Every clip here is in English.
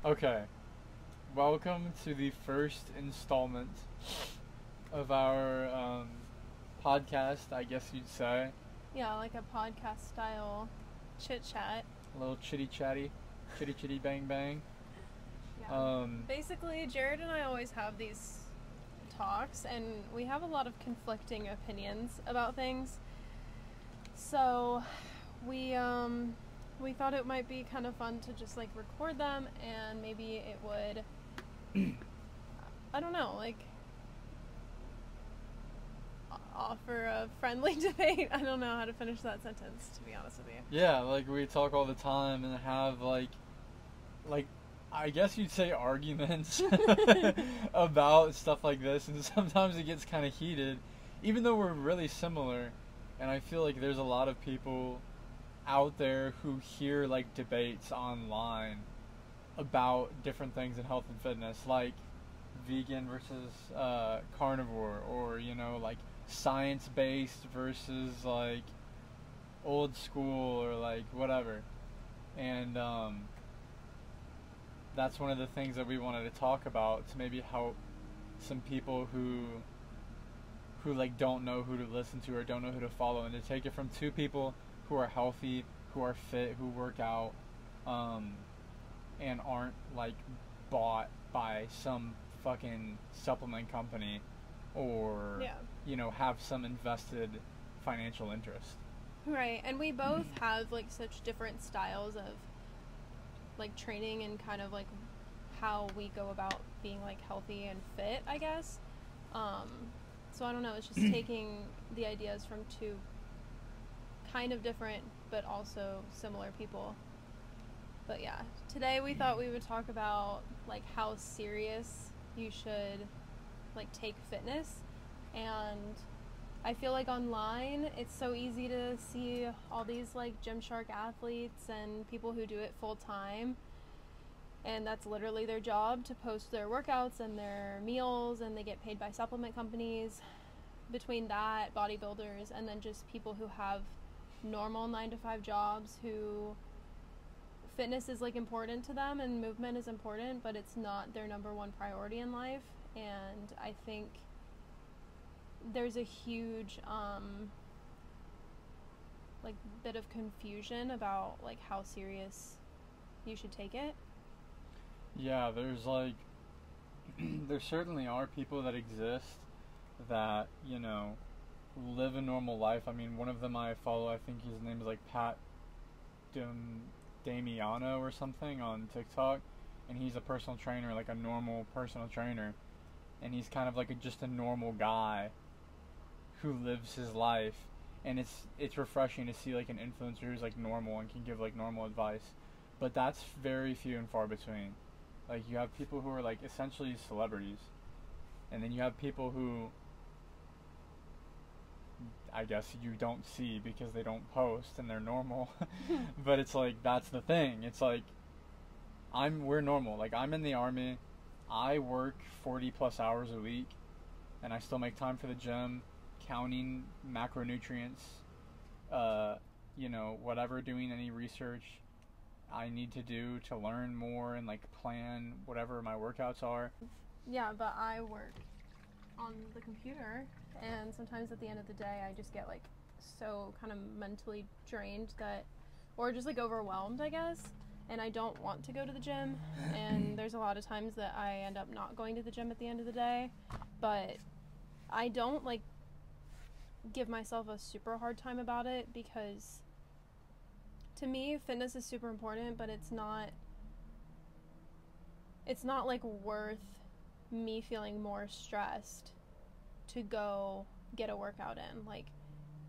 Okay, welcome to the first installment of our podcast, I guess you'd say. Yeah, like a podcast style chit chat. A little chitty chatty, chitty chitty bang bang. Yeah. Basically, Jared and I always have these talks, and we have a lot of conflicting opinions about things. So, we thought it might be kind of fun to just like record them, and maybe it would, I don't know, like offer a friendly debate. I don't know how to finish that sentence, to be honest with you. Yeah, like we talk all the time and have like I guess you'd say arguments about stuff like this, and sometimes it gets kind of heated, even though we're really similar. And I feel like there's a lot of people out there who hear like debates online about different things in health and fitness, like vegan versus carnivore, or like science based versus like old school, or like whatever. And that's one of the things that we wanted to talk about, to maybe help some people who like don't know who to listen to or don't know who to follow, and to take it from two people who are healthy, who are fit, who work out, and aren't like bought by some fucking supplement company, or have some invested financial interest. Right, and we both have like such different styles of like training and kind of like how we go about being like healthy and fit, I guess. So I don't know, it's just taking the ideas from two kind of different but also similar people. But yeah, today we thought we would talk about like how serious you should like take fitness. And I feel like online it's so easy to see all these like Gymshark athletes and people who do it full time, and that's literally their job, to post their workouts and their meals, and they get paid by supplement companies. Between that, bodybuilders, and then just people who have normal 9 to 5 jobs, who fitness is like important to them and movement is important, but it's not their number one priority in life. And I think there's a huge like bit of confusion about like how serious you should take it. Yeah, there's like there certainly are people that exist that live a normal life. I mean, one of them I follow, I think his name is like Pat Damiano or something on TikTok, and he's a personal trainer, like a normal personal trainer, and he's kind of like just a normal guy who lives his life. And it's refreshing to see like an influencer who's like normal and can give like normal advice, but that's very few and far between. Like, you have people who are like essentially celebrities, and then you have people who I guess you don't see because they don't post and they're normal. But it's like, that's the thing. It's like, we're normal. Like, I'm in the army. I work 40 plus hours a week, and I still make time for the gym, counting macronutrients, whatever, doing any research I need to do to learn more and like plan whatever my workouts are. Yeah, but I work on the computer, and sometimes at the end of the day I just get like so kind of mentally drained, that, or just like overwhelmed, I guess, and I don't want to go to the gym. And there's a lot of times that I end up not going to the gym at the end of the day, but I don't like give myself a super hard time about it, because to me fitness is super important, but it's not like worth me feeling more stressed to go get a workout in. Like,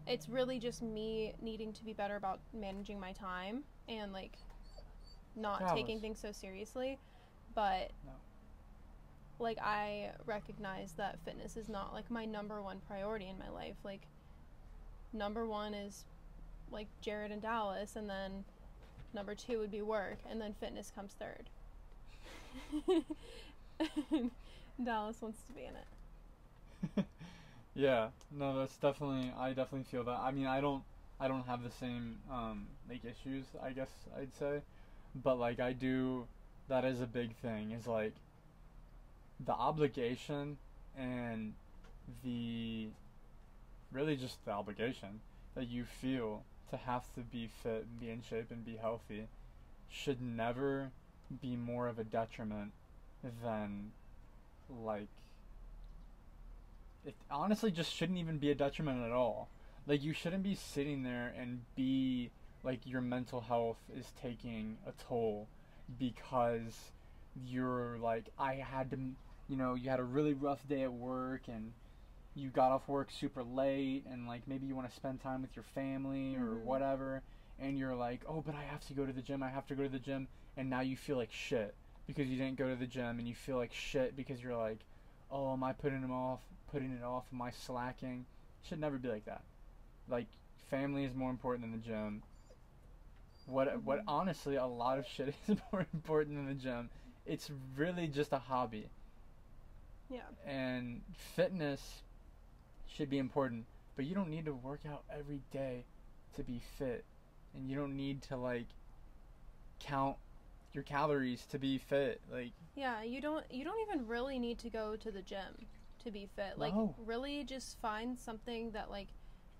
it's really just me needing to be better about managing my time and like not taking things so seriously. But like, I recognize that fitness is not like my number one priority in my life. Like, number one is like Jared and Dallas, and then number two would be work, and then fitness comes third. Dallas wants to be in it. Yeah, no, I definitely feel that. I mean, I don't have the same like issues, I guess I'd say, but like I do that is a big thing, is like the obligation and the really just the obligation that you feel to have to be fit and be in shape and be healthy should never be more of a detriment than like it honestly just shouldn't even be a detriment at all. Like you shouldn't be sitting there and be like your mental health is taking a toll because you're like I had to you had a really rough day at work and you got off work super late and like maybe you want to spend time with your family or whatever and you're like, "Oh, but I have to go to the gym. I have to go to the gym." And now you feel like shit because you didn't go to the gym and you feel like shit because you're like, "Oh, am I putting it off? Am I slacking?" It should never be like that. Like family is more important than the gym. What honestly a lot of shit is more important than the gym. It's really just a hobby. Yeah. And fitness should be important, but you don't need to work out every day to be fit, and you don't need to like count your calories to be fit. Like Yeah, you don't even really need to go to the gym to be fit. Like no. really just find something that like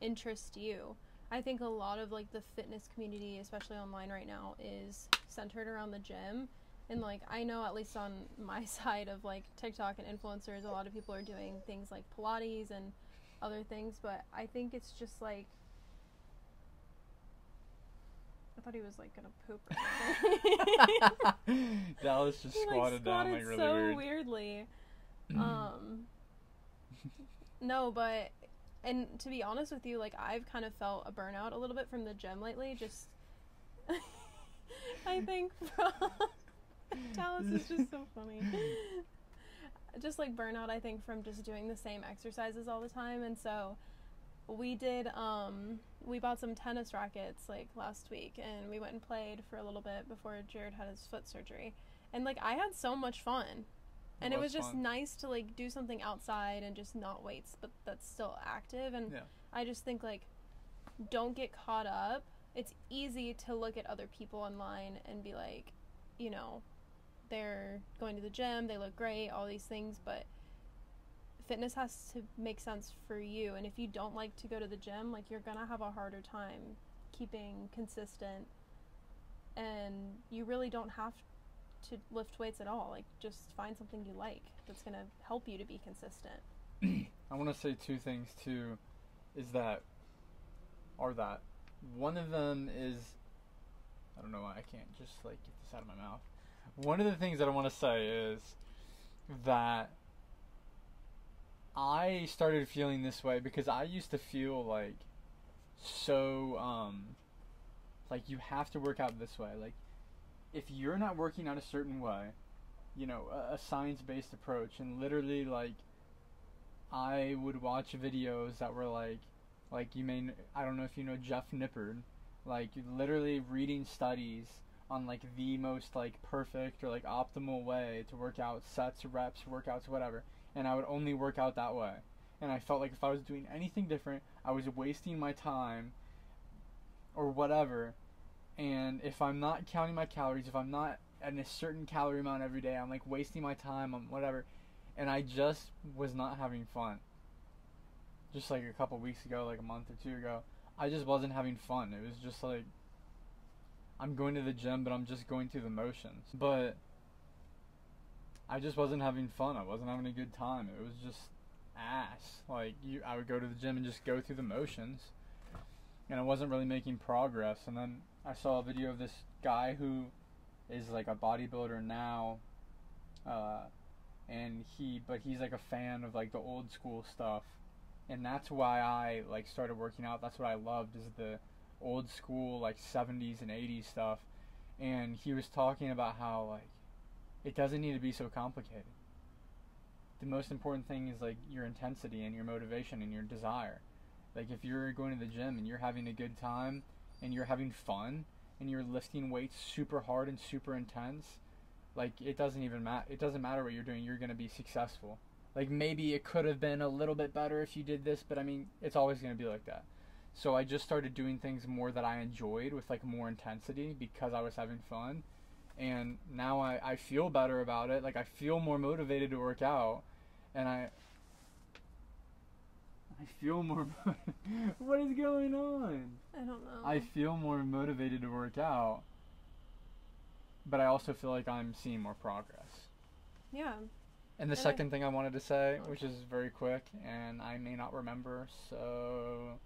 interests you. I think a lot of like the fitness community, especially online right now, is centered around the gym. And like I know at least on my side of like TikTok and influencers, a lot of people are doing things like Pilates and other things, but I think it's just like I thought he was like gonna poop or something. Dallas just squatted down like really so weird. weirdly. No, but and to be honest with you, like I've kind of felt a burnout a little bit from the gym lately. Just I think from Dallas is just so funny. Just like burnout, I think, from just doing the same exercises all the time. And so we bought some tennis rackets like last week and we went and played for a little bit before Jared had his foot surgery. And like I had so much fun. And it was just nice to like do something outside and just not weights, but that's still active. And Yeah. I just think like don't get caught up. It's easy to look at other people online and be like, they're going to the gym, they look great, all these things, but fitness has to make sense for you. And if you don't like to go to the gym, like you're gonna have a harder time keeping consistent, and you really don't have to lift weights at all. Like just find something you like that's gonna help you to be consistent. I want to say two things too, one of them is, I don't know why I can't just like get this out of my mouth. One of the things that I want to say is that I started feeling this way because I used to feel like so like you have to work out this way. Like if you're not working out a certain way, a science-based approach, and literally like I would watch videos that were like I don't know if you know Jeff Nippard, like literally reading studies on like the most like perfect or like optimal way to work out, sets, reps, workouts, whatever, and I would only work out that way. And I felt like if I was doing anything different, I was wasting my time or whatever. And if I'm not counting my calories, if I'm not at a certain calorie amount every day, I'm like wasting my time on whatever. And I just was not having fun. Just like a couple weeks ago, like a month or two ago, I just wasn't having fun. It was just like I'm going to the gym, but I'm just going through the motions. But I just wasn't having fun. I wasn't having a good time. It was just ass. Like I would go to the gym and just go through the motions, and I wasn't really making progress. And then I saw a video of this guy who is like a bodybuilder now, and he's like a fan of like the old school stuff, and that's why I like started working out. That's what I loved, is the old school like 70s and 80s stuff. And he was talking about how like it doesn't need to be so complicated. The most important thing is like your intensity and your motivation and your desire. Like if you're going to the gym and you're having a good time and you're having fun and you're lifting weights super hard and super intense, like it doesn't matter what you're doing, you're going to be successful. Like maybe it could have been a little bit better if you did this, but I mean it's always going to be like that. So I just started doing things more that I enjoyed with like more intensity because I was having fun, and now I feel better about it. Like, I feel more motivated to work out, and I feel more. What is going on? I don't know. I feel more motivated to work out, but I also feel like I'm seeing more progress. Yeah. And the second thing I wanted to say, which is very quick, and I may not remember, so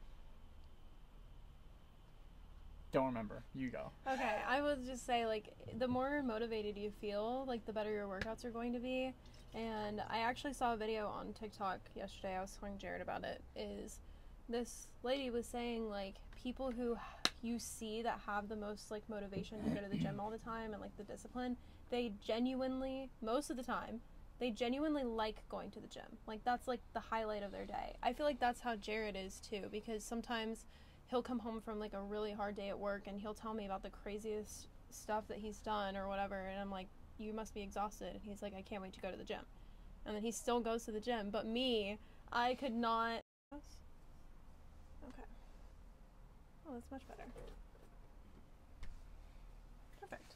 don't remember. You go. Okay, I would just say, like, the more motivated you feel, like, the better your workouts are going to be. And I actually saw a video on TikTok yesterday. I was telling Jared about it. Is this lady was saying, like, people who you see that have the most, like, motivation to go to the gym all the time and, like, the discipline, they genuinely, most of the time, they genuinely like going to the gym. Like, that's, like, the highlight of their day. I feel like that's how Jared is, too, because sometimes he'll come home from, like, a really hard day at work and he'll tell me about the craziest stuff that he's done or whatever, and I'm like, you must be exhausted. And he's like, I can't wait to go to the gym. And then he still goes to the gym. But me, I could not. Okay. Oh, that's much better. Perfect.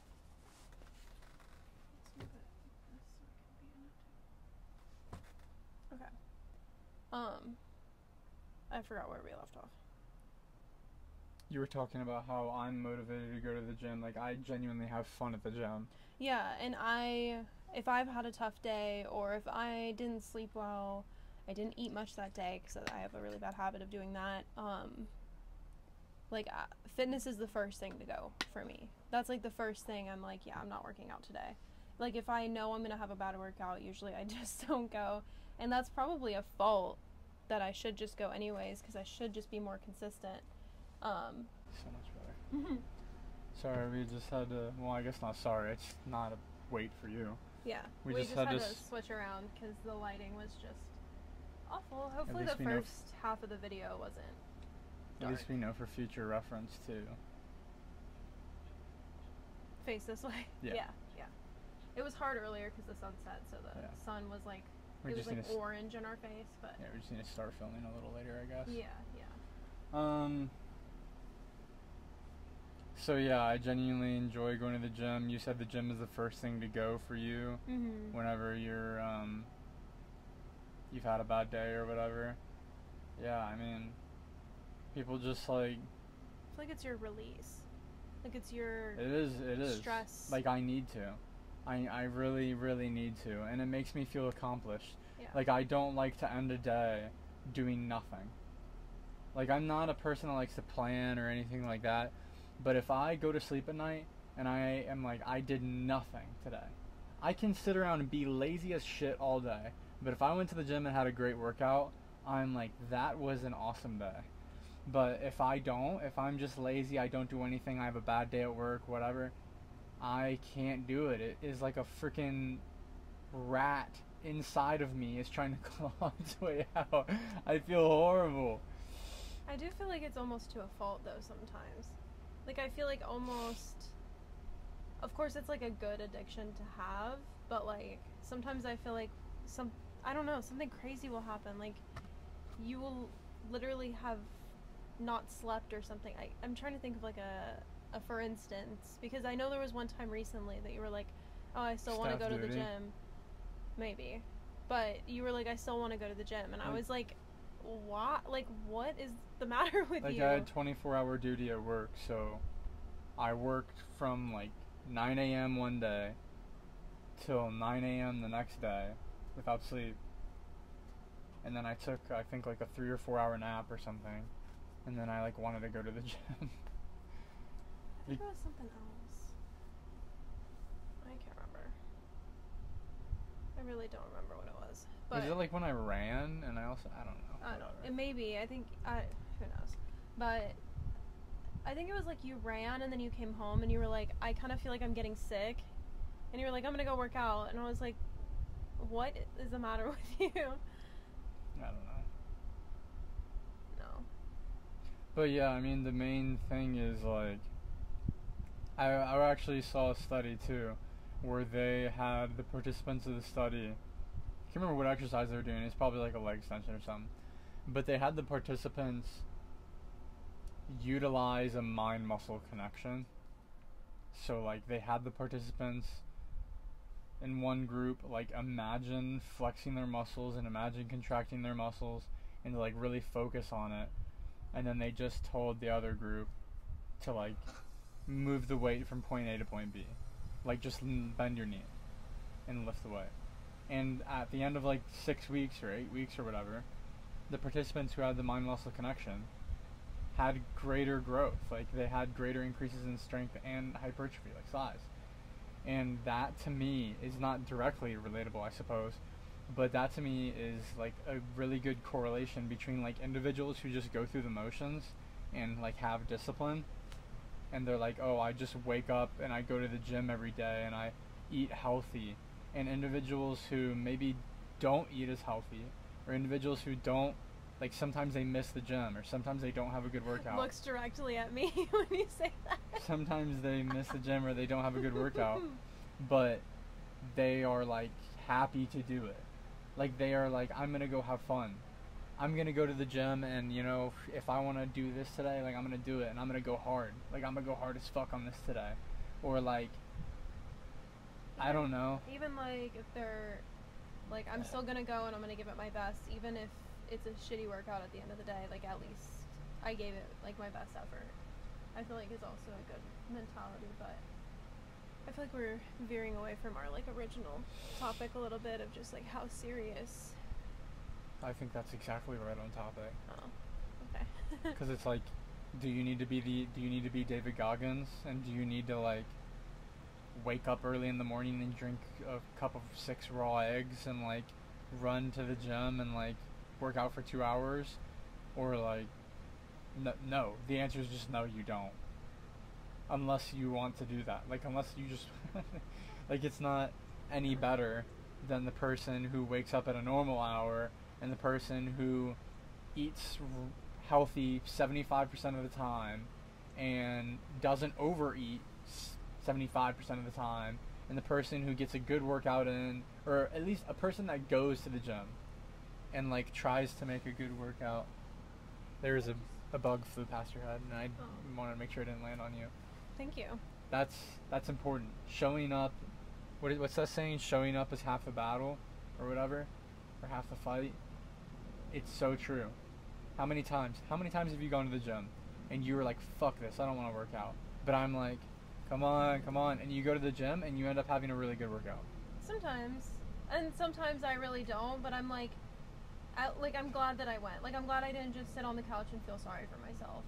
Okay. I forgot where we left off. You were talking about how I'm motivated to go to the gym. Like, I genuinely have fun at the gym. Yeah, and if I've had a tough day, or if I didn't sleep well, I didn't eat much that day, because I have a really bad habit of doing that, fitness is the first thing to go for me. That's, like, the first thing I'm like, yeah, I'm not working out today. Like, if I know I'm going to have a bad workout, usually I just don't go. And that's probably a fault that I should just go anyways, because I should just be more consistent. So much better. Sorry, we just had to. Well, I guess not sorry. It's not a wait for you. Yeah, we just had to switch around because the lighting was just awful. Hopefully the first half of the video wasn't dark. At least we know for future reference to face this way. Yeah. It was hard earlier because the sun set, so the sun was like orange in our face. But yeah, we just need to start filming a little later, I guess. Yeah. So yeah, I genuinely enjoy going to the gym. You said the gym is the first thing to go for you whenever you're you've had a bad day or whatever. Yeah, I mean, people just like. I feel like it's your release. Like it's your. It is stress. Like I need to. I really, really need to, and it makes me feel accomplished. Yeah. Like I don't like to end a day doing nothing. Like I'm not a person that likes to plan or anything like that. But if I go to sleep at night and I am like, I did nothing today, I can sit around and be lazy as shit all day. But if I went to the gym and had a great workout, I'm like, that was an awesome day. But if I don't, if I'm just lazy, I don't do anything, I have a bad day at work, whatever, I can't do it. It is like a freaking rat inside of me is trying to claw its way out. I feel horrible. I do feel like it's almost to a fault, though, sometimes. Like, I feel like almost, of course, it's, like, a good addiction to have, but, like, sometimes I feel like I don't know, something crazy will happen. Like, you will literally have not slept or something. I'm trying to think of, like, a for instance, because I know there was one time recently that you were like, oh, I still want to go to the gym. Maybe. But you were like, I still want to go to the gym. And I was like, what? Like, what is the matter with you? Like, I had 24-hour duty at work, so I worked from, like, 9 a.m. one day till 9 a.m. the next day without sleep. And then I took, I think, like, a 3 or 4 hour nap or something. And then I, like, wanted to go to the gym. I think it was something else. I can't remember. I really don't remember what it was. But was it like when I ran? And I don't know. It may be. I think, who knows. But I think it was like you ran and then you came home and you were like, I kind of feel like I'm getting sick. And you were like, I'm going to go work out. And I was like, what is the matter with you? I don't know. No. But yeah, I mean, the main thing is like, I actually saw a study too, where they had the participants of the study, I can't remember what exercise they were doing, it's probably like a leg extension or something, but they had the participants utilize a mind-muscle connection. So like they had the participants in one group like imagine flexing their muscles and imagine contracting their muscles and to like really focus on it, and then they just told the other group to like move the weight from point A to point B, like just bend your knee and lift the weight. And at the end of like 6 weeks or 8 weeks or whatever, the participants who had the mind muscle connection had greater growth. Like they had greater increases in strength and hypertrophy, like size. And that to me is not directly relatable, I suppose, but that to me is like a really good correlation between like individuals who just go through the motions and like have discipline, and they're like, oh, I just wake up and I go to the gym every day and I eat healthy, and individuals who maybe don't eat as healthy, or individuals who don't, like sometimes they miss the gym, or sometimes they don't have a good workout. Looks directly at me when you say that. Sometimes they miss the gym or they don't have a good workout, but they are like happy to do it. Like they are like, I'm gonna go have fun. I'm gonna go to the gym, and you know, if I want to do this today, like I'm gonna do it, and I'm gonna go hard. Like I'm gonna go hard as fuck on this today, or like, I don't know. Even like if they're like, I'm still gonna go and I'm gonna give it my best, even if it's a shitty workout at the end of the day. Like at least I gave it like my best effort. I feel like it's also a good mentality, but I feel like we're veering away from our like original topic a little bit of just like how serious. I think that's exactly right on topic. Oh, okay. Because it's like, do you need to be David Goggins, and do you need to like wake up early in the morning and drink a cup of 6 raw eggs and like run to the gym and like work out for 2 hours, or like no, the answer is just no, you don't, unless you want to do that. Like unless you just like, it's not any better than the person who wakes up at a normal hour and the person who eats healthy 75% of the time and doesn't overeat 75% of the time, and the person who gets a good workout in, or at least a person that goes to the gym and like tries to make a good workout. There's a bug flew past your head, and I wanted to make sure it didn't land on you. Thank you. That's important. Showing up, what's that saying? Showing up is half the battle, or whatever, or half the fight. It's so true. How many times have you gone to the gym and you were like, fuck this, I don't want to work out, but I'm like, come on, and you go to the gym and you end up having a really good workout? Sometimes, and sometimes I really don't, but I'm like, I'm glad that I went. Like I'm glad I didn't just sit on the couch and feel sorry for myself.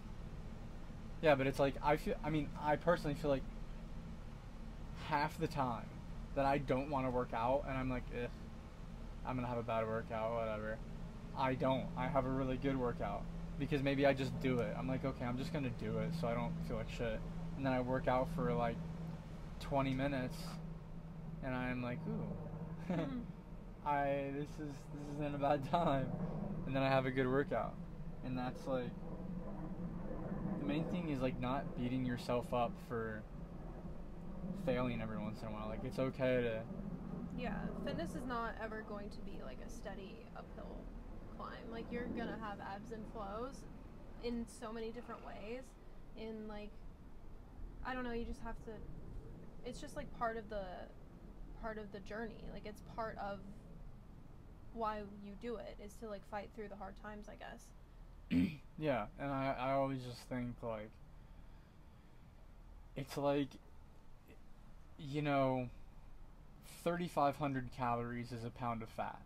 Yeah, but it's like, I personally feel like half the time that I don't want to work out and I'm like, I'm gonna have a bad workout, whatever, I don't. I have a really good workout because maybe I just do it. I'm like, okay, I'm just gonna do it so I don't feel like shit. And then I work out for like 20 minutes and I'm like, ooh, this isn't a bad time. And then I have a good workout. And that's like, the main thing is like not beating yourself up for failing every once in a while. Like it's okay to. Yeah, fitness is not ever going to be like a steady uphill climb. Like you're gonna have ebbs and flows in so many different ways. In like, I don't know, you just have to, it's just like part of the journey. Like it's part of why you do it, is to like fight through the hard times, I guess. Yeah, and I always just think like, it's like, you know, 3,500 calories is a pound of fat.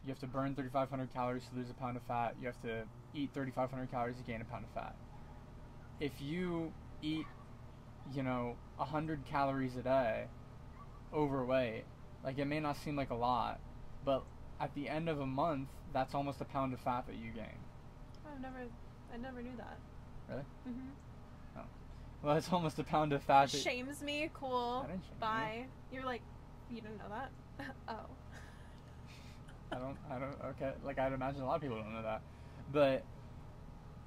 You have to burn 3,500 calories to lose a pound of fat. You have to eat 3,500 calories to gain a pound of fat. If you eat, 100 calories a day, overweight, like it may not seem like a lot, but at the end of a month, that's almost a pound of fat that you gain. I never knew that. Really? Mm-hmm. Oh. Well, it's almost a pound of fat. Shames me. Cool. I didn't shame Bye. You're like, you didn't know that? Oh. I don't, okay. Like, I'd imagine a lot of people don't know that. But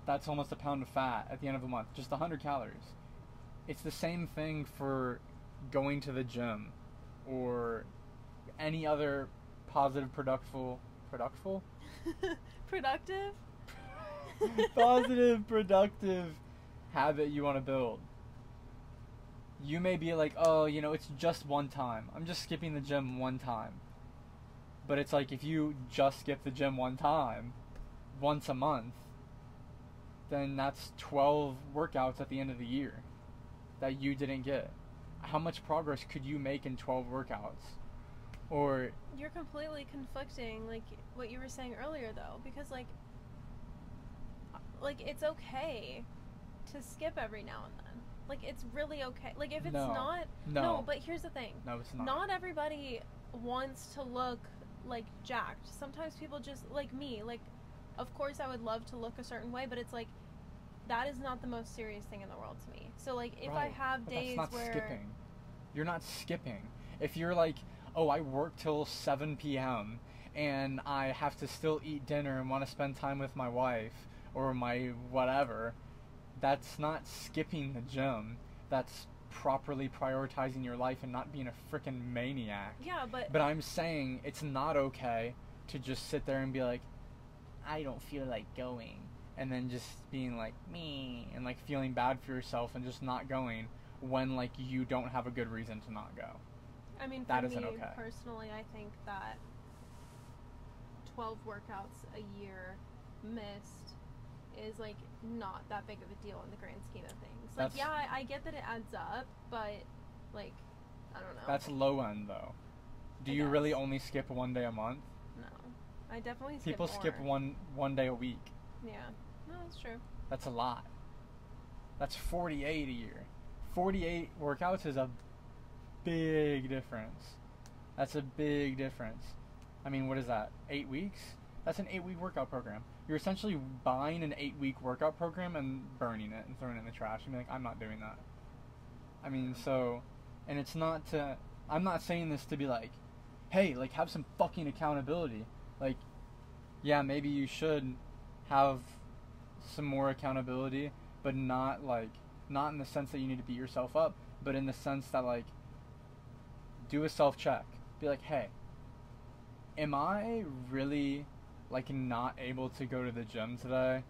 that's almost a pound of fat at the end of a month. Just 100 calories. It's the same thing for going to the gym or any other positive, productive? Productive? Positive, productive habit you want to build. you may be like, oh, you know, it's just one time. I'm just skipping the gym one time. But it's like, if you just skip the gym one time, once a month, then that's 12 workouts at the end of the year that you didn't get. How much progress could you make in 12 workouts? Or You're completely conflicting, like what you were saying earlier, though, because like it's okay to skip every now and then. Like, it's really okay. Like, if it's not... No, but here's the thing. No, it's not. Not everybody wants to look, like, jacked. Sometimes people just, like me, like, of course I would love to look a certain way, but it's like, that is not the most serious thing in the world to me. So, like, if I have days that's not where... skipping. You're not skipping. If you're like, oh, I work till 7 p.m., and I have to still eat dinner and want to spend time with my wife or my whatever, that's not skipping the gym. That's properly prioritizing your life and not being a freaking maniac. Yeah, But I'm saying it's not okay to just sit there and be like, I don't feel like going. And then just being like, me, and like feeling bad for yourself and just not going when like you don't have a good reason to not go. I mean, for me, personally, I think that 12 workouts a year missed is like not that big of a deal in the grand scheme of things. Like, yeah, I get that it adds up, but like, I don't know. That's low end though. Do you really only skip one day a month? No, I definitely skip People more. skip one day a week. Yeah, no, that's true. That's a lot. That's 48 a year. 48 workouts is a big difference. That's a big difference. I mean, what is that? 8 weeks? That's an 8-week workout program. You're essentially buying an 8-week workout program and burning it and throwing it in the trash and be like, I'm not doing that. I mean, so, and it's not to, I'm not saying this to be like, hey, like, have some fucking accountability. Like, yeah, maybe you should have some more accountability, but not in the sense that you need to beat yourself up, but in the sense that, like, do a self-check. Be like, hey, am I really, like, not able to go to the gym today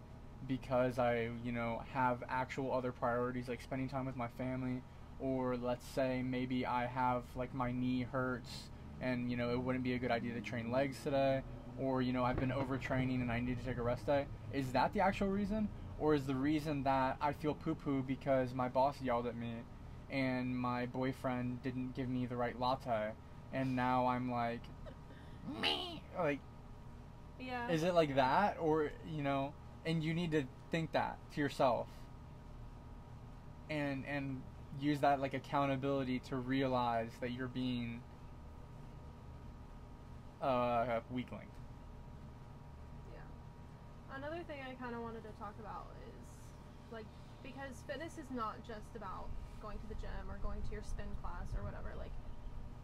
because I, you know, have actual other priorities, like spending time with my family, or let's say maybe I have, like, my knee hurts and, you know, it wouldn't be a good idea to train legs today, or, you know, I've been overtraining and I need to take a rest day. Is that the actual reason? Or is the reason that I feel poo-poo because my boss yelled at me and my boyfriend didn't give me the right latte and now I'm like, me? Like, yeah. Is it like that? Or, you know, and you need to think that to yourself and use that, like, accountability to realize that you're being a weakling. Another thing I kind of wanted to talk about is, like, because fitness is not just about going to the gym or going to your spin class or whatever. Like,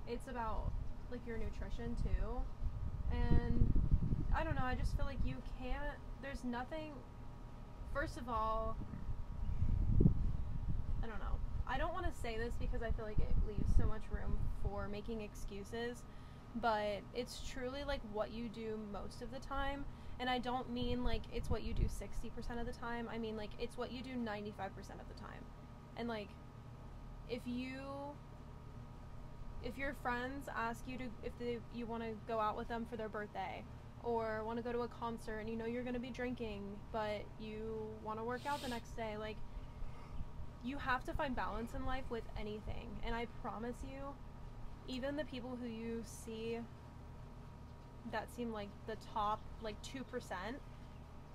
it's about, like, your nutrition too. And I don't know, I just feel like you can't, there's nothing, first of all, I don't know. I don't want to say this because I feel like it leaves so much room for making excuses, but it's truly, like, what you do most of the time. And I don't mean, like, it's what you do 60% of the time. I mean, like, it's what you do 95% of the time. And, like, if your friends ask you to, you want to go out with them for their birthday, or want to go to a concert and you know you're going to be drinking, but you want to work out the next day, like, you have to find balance in life with anything. And I promise you, even the people who you see that seem like the top, like, 2%,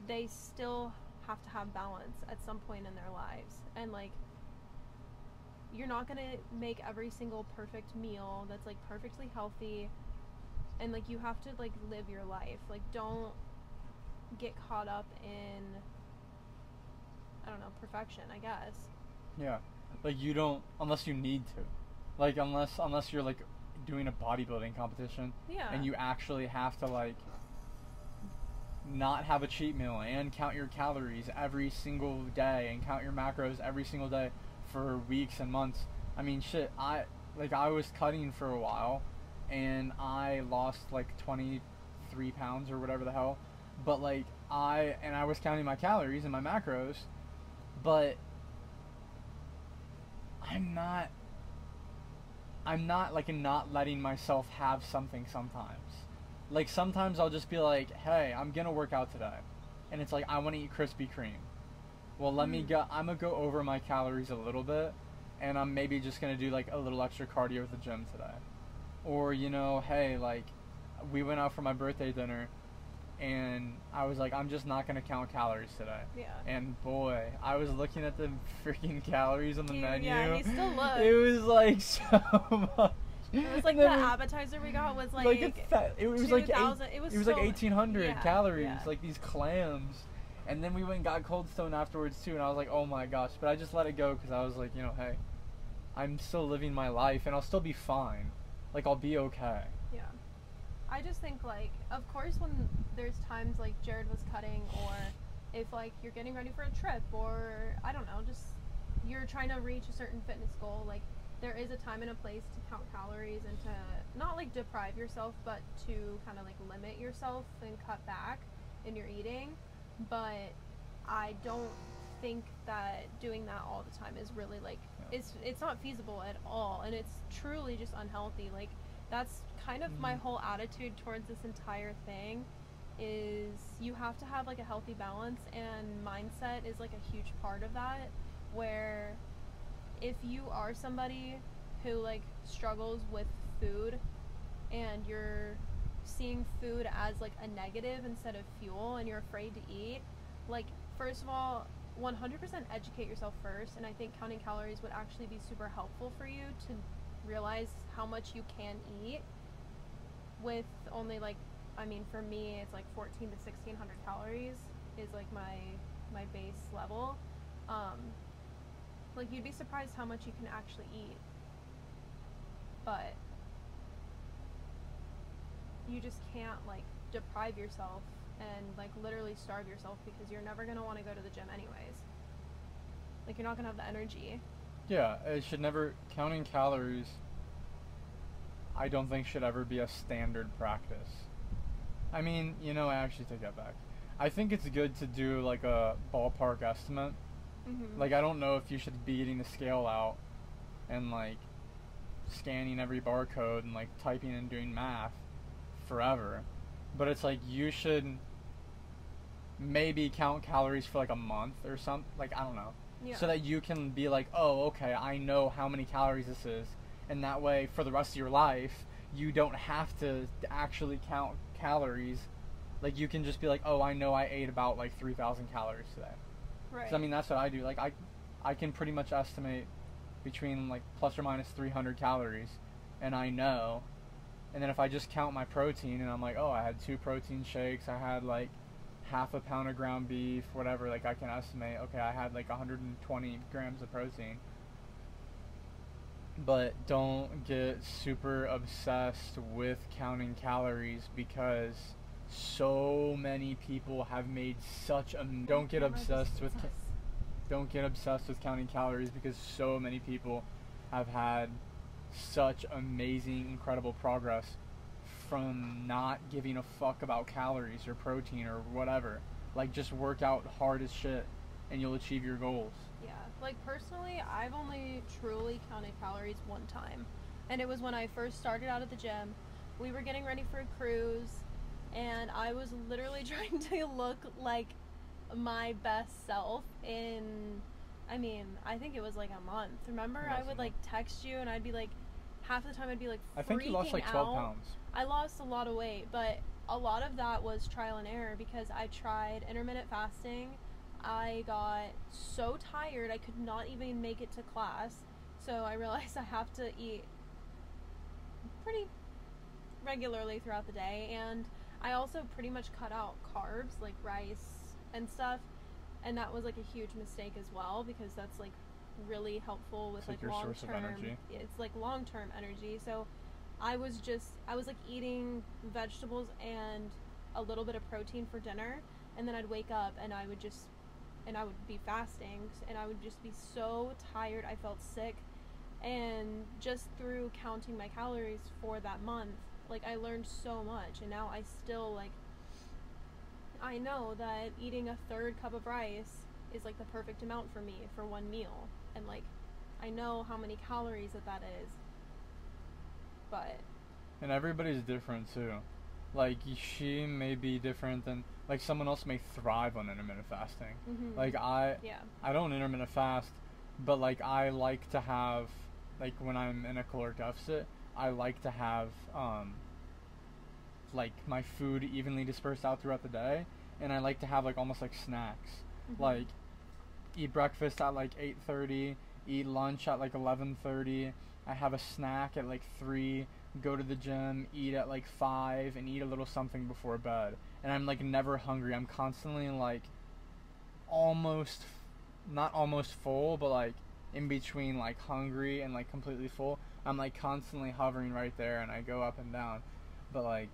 they still have to have balance at some point in their lives. And, like, you're not gonna make every single perfect meal that's, like, perfectly healthy, and, like, you have to, like, live your life. Like, don't get caught up in, I don't know, perfection, I guess. Yeah, like, you don't, unless you need to, like, unless you're, like, doing a bodybuilding competition, yeah, and you actually have to, like, not have a cheat meal and count your calories every single day and count your macros every single day for weeks and months. I mean, shit, I was cutting for a while and I lost, like, 23 pounds or whatever the hell, but, like, I was counting my calories and my macros, but I'm not I'm not like not letting myself have something sometimes. Like sometimes I'll just be like, hey, I'm gonna work out today, and it's like I want to eat Krispy Kreme. Well, let me go. I'm gonna go over my calories a little bit, and I'm maybe just gonna do like a little extra cardio at the gym today. Or hey, like we went out for my birthday dinner, and I was like, I'm just not gonna count calories today. Yeah. And boy, I was looking at the freaking calories on the menu. Yeah, he still looked. It was like so much. It was like the appetizer we got was like it was like 2,000. It was like 1,800 calories, yeah. like these clams. And then we went and got Cold Stone afterwards too, and I was like, oh my gosh. But I just let it go because I was like, hey, I'm still living my life, and I'll still be fine. Like, I'll be okay. Yeah. I just think, like, of course when there's times like Jared was cutting, or if like you're getting ready for a trip, or I don't know, just you're trying to reach a certain fitness goal, like there is a time and a place to count calories and to not like deprive yourself, but to kind of like limit yourself and cut back in your eating. But I don't think that doing that all the time is really like it's not feasible at all, and it's truly just unhealthy. Like that's kind of my whole attitude towards this entire thing, is you have to have like a healthy balance, and mindset is like a huge part of that, where if you are somebody who like struggles with food and you're seeing food as like a negative instead of fuel, and you're afraid to eat, like first of all 100% educate yourself first, and I think counting calories would actually be super helpful for you to realize how much you can eat with only like, I mean for me it's like 14 to 1600 calories is like my base level. Like you'd be surprised how much you can actually eat, but you just can't like deprive yourself and like literally starve yourself, because you're never going to want to go to the gym anyways. Like you're not going to have the energy. Yeah, it should never, counting calories I don't think should ever be a standard practice. I mean, I actually take that back. I think it's good to do like a ballpark estimate. Mm-hmm. Like I don't know if you should be getting the scale out and like scanning every barcode and like typing and doing math forever, but it's like you should maybe count calories for like a month or something, like I don't know, so that you can be like, oh okay, I know how many calories this is, and that way for the rest of your life you don't have to actually count calories. Like you can just be like, oh, I know I ate about like 3,000 calories today. Right. 'Cause, I mean that's what I do. Like I can pretty much estimate between like plus or minus 300 calories, and I know. And then if I just count my protein and I'm like, oh, I had 2 protein shakes, I had like half a pound of ground beef, whatever, like I can estimate, okay, I had like 120 grams of protein. But don't get super obsessed with counting calories, because so many people have made such a don't get obsessed with counting calories, because so many people have had such amazing, incredible progress from not giving a fuck about calories or protein or whatever. Like just work out hard as shit and you'll achieve your goals. Yeah, like personally I've only truly counted calories one time, and it was when I first started out at the gym. We were getting ready for a cruise, and I was literally trying to look like my best self in, I mean, I think it was like a month. Remember, I would like text you and I'd be like, half the time I'd be like freaking out. I think you lost like 12 pounds. I lost a lot of weight, but a lot of that was trial and error, because I tried intermittent fasting. I got so tired I could not even make it to class, so I realized I have to eat pretty regularly throughout the day, and I also pretty much cut out carbs like rice and stuff, and that was like a huge mistake as well, because that's like really helpful with like long term. It's like long term energy. So I was like eating vegetables and a little bit of protein for dinner, and then I'd wake up and I would be fasting, and I would just be so tired. I felt sick, and just through counting my calories for that month, like I learned so much, and now I still like, I know that eating a third cup of rice is like the perfect amount for me for one meal, and like I know how many calories that is. But And everybody's different too. Like she may be different than like someone else may thrive on intermittent fasting. Like yeah. I don't intermittent fast, but like I like to have like when I'm in a caloric deficit, I like to have like my food evenly dispersed out throughout the day, and I like to have like almost like snacks. Like eat breakfast at like 8:30, eat lunch at like 11:30. I have a snack at like 3, go to the gym, eat at like 5 and eat a little something before bed. And I'm like never hungry. I'm constantly like almost not almost full, but like in between like hungry and like completely full. I'm like constantly hovering right there and I go up and down. But like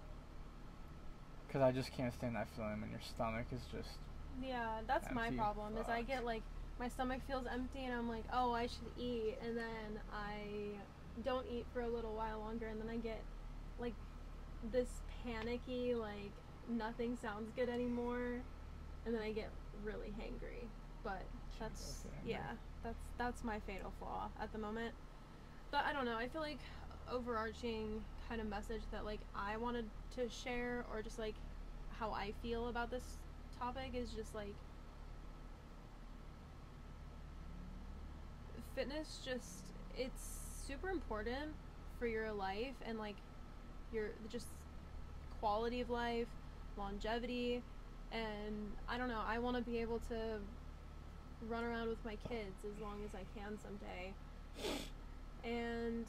cuz I just can't stand that feeling when your stomach is just Yeah, that's my empty. problem. Is I Fuck. get like my stomach feels empty and I'm like, oh, I should eat, and then I don't eat for a little while longer, and then I get like this panicky, like nothing sounds good anymore, and then I get really hangry. But that's Okay, yeah, that's my fatal flaw at the moment. But I don't know. I feel like overarching kind of message that like I wanted to share, or just like how I feel about this topic, is just like fitness just it's super important for your life and like your just quality of life, longevity, and I don't know, I want to be able to run around with my kids as long as I can someday. And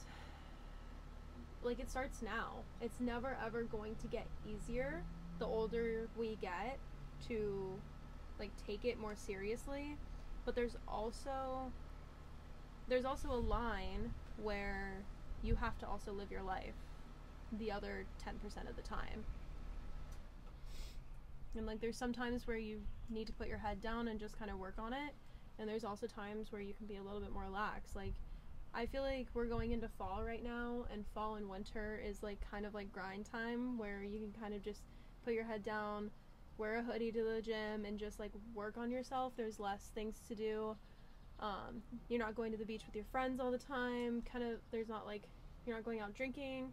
like it starts now. It's never ever going to get easier the older we get to like take it more seriously. But there's also a line where you have to also live your life the other 10% of the time. And like there's some times where you need to put your head down and just kind of work on it, and there's also times where you can be a little bit more lax. Like I feel like we're going into fall right now, and fall and winter is like kind of like grind time, where you can kind of just put your head down, wear a hoodie to the gym, and just like work on yourself. There's less things to do. You're not going to the beach with your friends all the time. Kind of, there's not like, you're not going out drinking.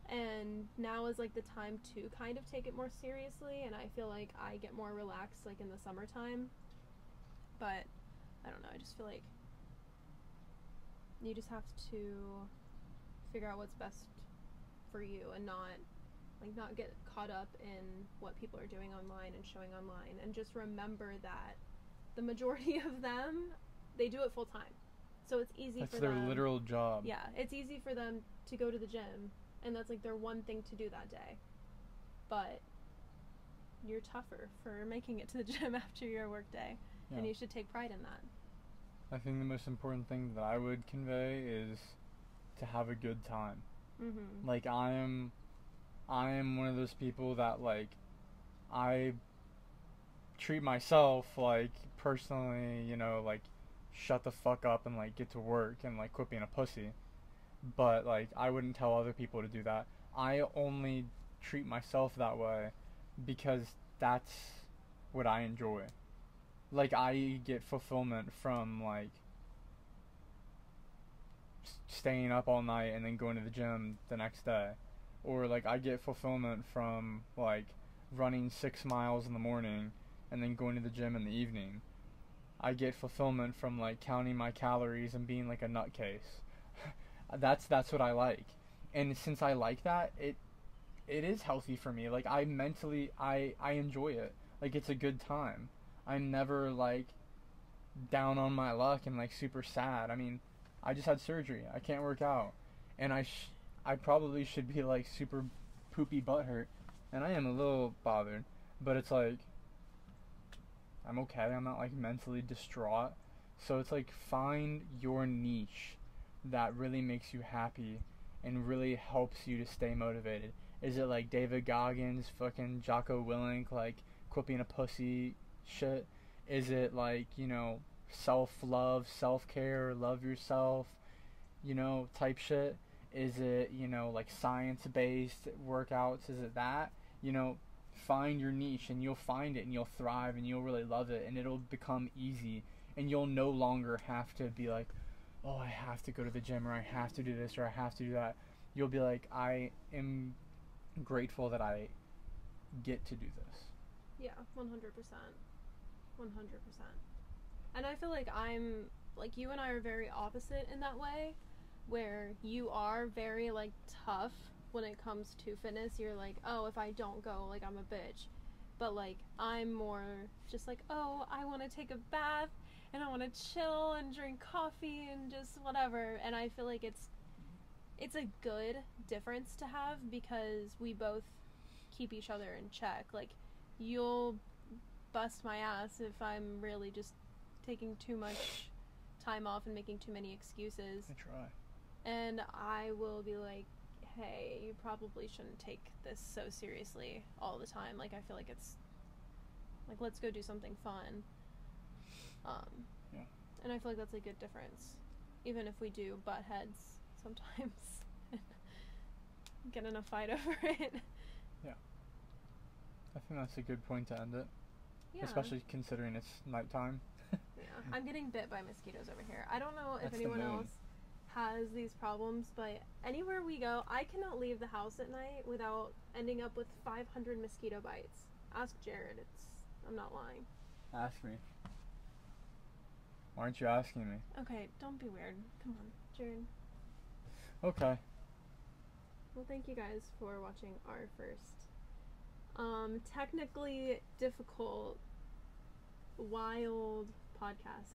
And now is like the time to kind of take it more seriously, and I feel like I get more relaxed like in the summertime. But I don't know, I just feel like you just have to figure out what's best for you, and not get caught up in what people are doing online and showing online, and just remember that the majority of them, they do it full time, so it's easy That's for their them. literal job. Yeah, it's easy for them to go to the gym, and that's like their one thing to do that day. But you're tougher for making it to the gym after your work day, Yeah. and you should take pride in that. I think the most important thing that I would convey is to have a good time. Like I am one of those people that like I treat myself like personally, you know, like shut the fuck up and like get to work and like quit being a pussy. But like I wouldn't tell other people to do that. I only treat myself that way because that's what I enjoy. Like I get fulfillment from like staying up all night and then going to the gym the next day, or like I get fulfillment from like running 6 miles in the morning and then going to the gym in the evening. I get fulfillment from like counting my calories and being like a nutcase. That's what I like, and since I like that, it is healthy for me. Like I mentally, I enjoy it. Like it's a good time. I'm never like down on my luck and like super sad. I mean, I just had surgery. I can't work out, and I probably should be like super poopy butthurt, and I am a little bothered. But it's like I'm okay. I'm not like mentally distraught. So it's like find your niche that really makes you happy and really helps you to stay motivated. Is it like David Goggins, fucking Jocko Willink, like quit being a pussy shit? Is it like, you know, self-love, self-care, love yourself, you know, type shit? Is it, you know, like science-based workouts? Is it that? You know, find your niche and you'll find it and you'll thrive and you'll really love it and it'll become easy and you'll no longer have to be like, oh, I have to go to the gym or I have to do this or I have to do that. you'll be like, I am grateful that I get to do this. Yeah, 100%. 100%. And I feel like I'm, like, you and I are very opposite in that way, where you are very, like, tough when it comes to fitness. You're like, oh, if I don't go, like, I'm a bitch. But, like, I'm more just like, oh, I want to take a bath, and I want to chill and drink coffee and just whatever. And I feel like it's a good difference to have, because we both keep each other in check. Like, you'll bust my ass if I'm really just taking too much time off and making too many excuses. I try. And I will be like, hey, you probably shouldn't take this so seriously all the time. Like, I feel like it's, like, let's go do something fun. Yeah. And I feel like that's a good difference. Even if we do butt heads sometimes. Get in a fight over it. Yeah. I think that's a good point to end it. Yeah. Especially considering it's nighttime. Yeah. I'm getting bit by mosquitoes over here. I don't know if That's the anyone moon. else has these problems, but anywhere we go, I cannot leave the house at night without ending up with 500 mosquito bites. Ask Jared. I'm not lying. Ask me. Why aren't you asking me? Okay, don't be weird. Come on, Jared. Okay. Well, thank you guys for watching our first technically difficult, wild podcast.